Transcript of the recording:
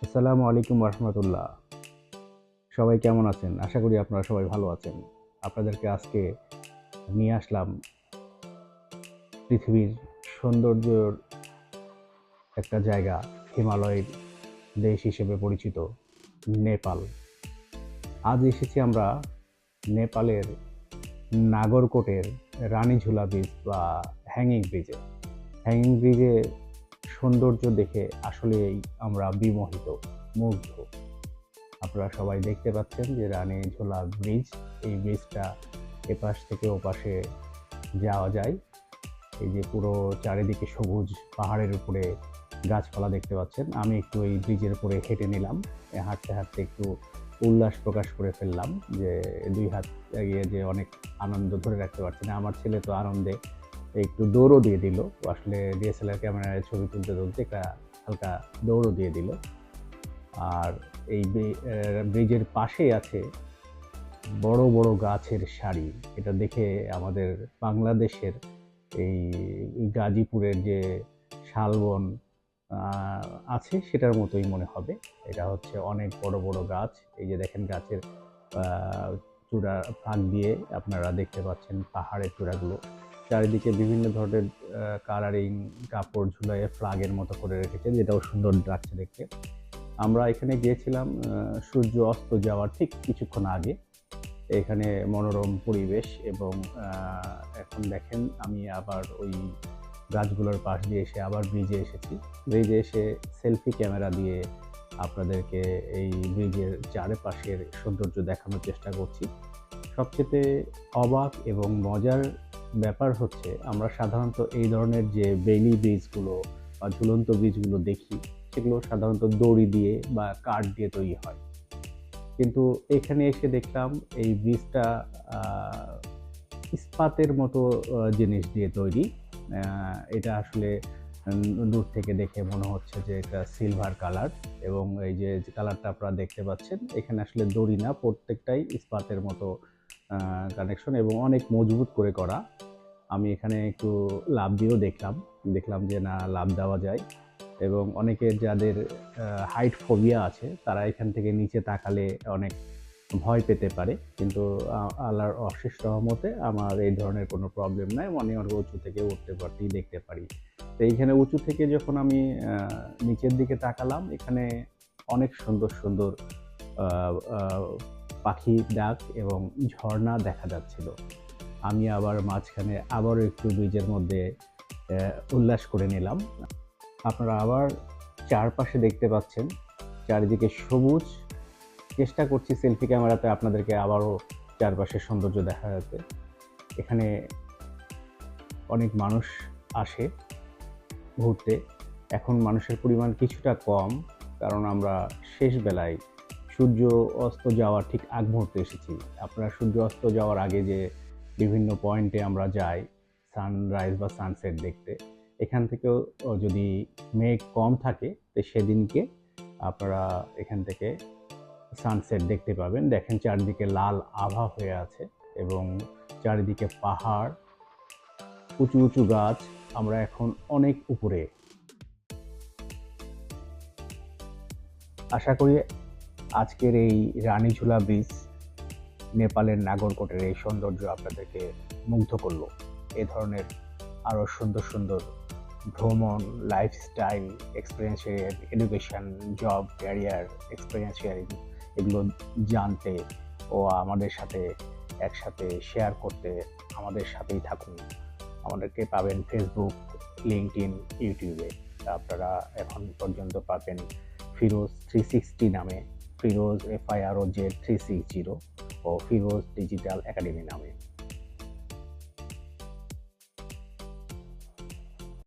আসসালামু আলাইকুম রহমতুল্লাহ। সবাই কেমন আছেন? আশা করি আপনারা সবাই ভালো আছেন। আপনাদেরকে আজকে নিয়ে আসলাম পৃথিবীর সৌন্দর্যর একটা জায়গা, হিমালয়ের দেশ হিসেবে পরিচিত নেপাল। আজ এসেছি আমরা নেপালের নাগরকোটের রানীঝুলা ব্রিজ বা হ্যাঙ্গিং ব্রিজে। হ্যাঙ্গিং ব্রিজে সৌন্দর্য দেখে আসলেই আমরা বিমোহিত, মুগ্ধ। আপনারা সবাই দেখতে পাচ্ছেন যে রানীঝোলা ব্রিজ, এই ব্রিজটা এপাশ থেকে ওপাশে যাওয়া যায়। এই যে পুরো চারিদিকে সবুজ পাহাড়ের উপরে গাছপালা দেখতে পাচ্ছেন। আমি একটু এই ব্রিজের উপরে হেঁটে নিলাম। হাঁটতে হাঁটতে একটু উল্লাস প্রকাশ করে ফেললাম যে দুই হাত এগিয়ে যে অনেক আনন্দ ধরে রাখতে পারছি না। আমার ছেলে তো আনন্দে একটু দৌড়ও দিয়ে দিল। আসলে ডিএসএলআর ক্যামেরায় ছবি তুলতে তুলতে একটা হালকা দৌড়ও দিয়ে দিল। আর এই ব্রিজের পাশেই আছে বড় বড় গাছের সারি। এটা দেখে আমাদের বাংলাদেশের এই গাজীপুরের যে শালবন আছে সেটার মতোই মনে হবে। এটা হচ্ছে অনেক বড় বড় গাছ। এই যে দেখেন গাছের চূড়া ফাঁক দিয়ে আপনারা দেখতে পাচ্ছেন পাহাড়ের চূড়াগুলো। চারিদিকে বিভিন্ন ধরনের কালারিং কাপড় ঝুলাইয়ে ফ্ল্যাগের মতো করে রেখেছে, যেটাও সুন্দর লাগছে দেখতে। আমরা এখানে গিয়েছিলাম সূর্য অস্ত যাওয়ার ঠিক কিছুক্ষণ আগে। এখানে মনোরম পরিবেশ এবং এখন দেখেন আমি আবার ওই গাছগুলোর পাশ দিয়ে এসে আবার ব্রিজে এসেছি। ব্রিজে এসে সেলফি ক্যামেরা দিয়ে আপনাদেরকে এই ব্রিজের চারপাশের সৌন্দর্য দেখানোর চেষ্টা করছি। সবচেয়ে অবাক এবং মজার ব্যাপার হচ্ছে, আমরা সাধারণত এই ধরনের যে বেইলি ব্রিজগুলো বা ঝুলন্ত ব্রিজগুলো দেখি, সেগুলো সাধারণত দড়ি দিয়ে বা কাঠ দিয়ে তৈরি হয়। কিন্তু এখানে এসে দেখলাম এই ব্রিজটা ইস্পাতের মতো জিনিস দিয়ে তৈরি। এটা আসলে দূর থেকে দেখে মনে হচ্ছে যে এটা সিলভার কালার, এবং এই যে কালারটা আপনারা দেখতে পাচ্ছেন এখানে আসলে দড়ি না, প্রত্যেকটাই ইস্পাতের মতো কানেকশন এবং অনেক মজবুত করে করা। আমি এখানে একটু লাফ দিয়েও দেখলাম যে না, লাফ দেওয়া যায়। এবং অনেকের যাদের হাইট ফোবিয়া আছে তারা এখান থেকে নিচে তাকালে অনেক ভয় পেতে পারে, কিন্তু আল্লাহর অশেষ রহমতে আমার এই ধরনের কোনো প্রবলেম নাই। অনেক উঁচু থেকে উঠতে পারি, দেখতে পারি। তো এইখানে উঁচু থেকে যখন আমি নিচের দিকে তাকালাম, এখানে অনেক সুন্দর সুন্দর পাখি ডাক এবং ঝর্ণা দেখা যাচ্ছিল। আমি আবার মাঝখানে আবারও একটু ব্রিজের মধ্যে উল্লাস করে নিলাম। আপনারা আবার চারপাশে দেখতে পাচ্ছেন চারিদিকে সবুজ। চেষ্টা করছি সেলফি ক্যামেরাতে আপনাদেরকে আবারও চারপাশের সৌন্দর্য দেখা যাচ্ছে। এখানে অনেক মানুষ আসে ঘুরতে। এখন মানুষের পরিমাণ কিছুটা কম, কারণ আমরা শেষ বেলায় সূর্য অস্ত যাওয়ার ঠিক আগ মুহূর্তে এসেছি। আপনারা সূর্য অস্ত যাওয়ার আগে যে বিভিন্ন পয়েন্টে আমরা যাই সানরাইজ বা সানসেট দেখতে, এখান থেকেও যদি মেঘ কম থাকে তো সেদিনকে আপনারা এখান থেকে সানসেট দেখতে পাবেন। দেখেন চারিদিকে লাল আভা হয়ে আছে এবং চারিদিকে পাহাড়, উঁচু উঁচু গাছ। আমরা এখন অনেক উপরে। আশা করি আজকের এই রানীঝুলা ব্রিজ, নেপালের নাগরকোটের এই সৌন্দর্য আপনাদেরকে মুগ্ধ করলো। এ ধরনের আরও সুন্দর সুন্দর ভ্রমণ, lifestyle, experience share, education, job, career, experience sharing, এগুলো জানতে ও আমাদের সাথে একসাথে শেয়ার করতে আমাদের সাথেই থাকুন। আমাদেরকে পাবেন ফেসবুক, লিঙ্কডইন, ইউটিউবে। আপনারা এখন পর্যন্ত পাবেন ফিরোজ 360 নামে, ফিরোজ FIROZ 360 ও ফিরোজ ডিজিটাল একাডেমি নামে।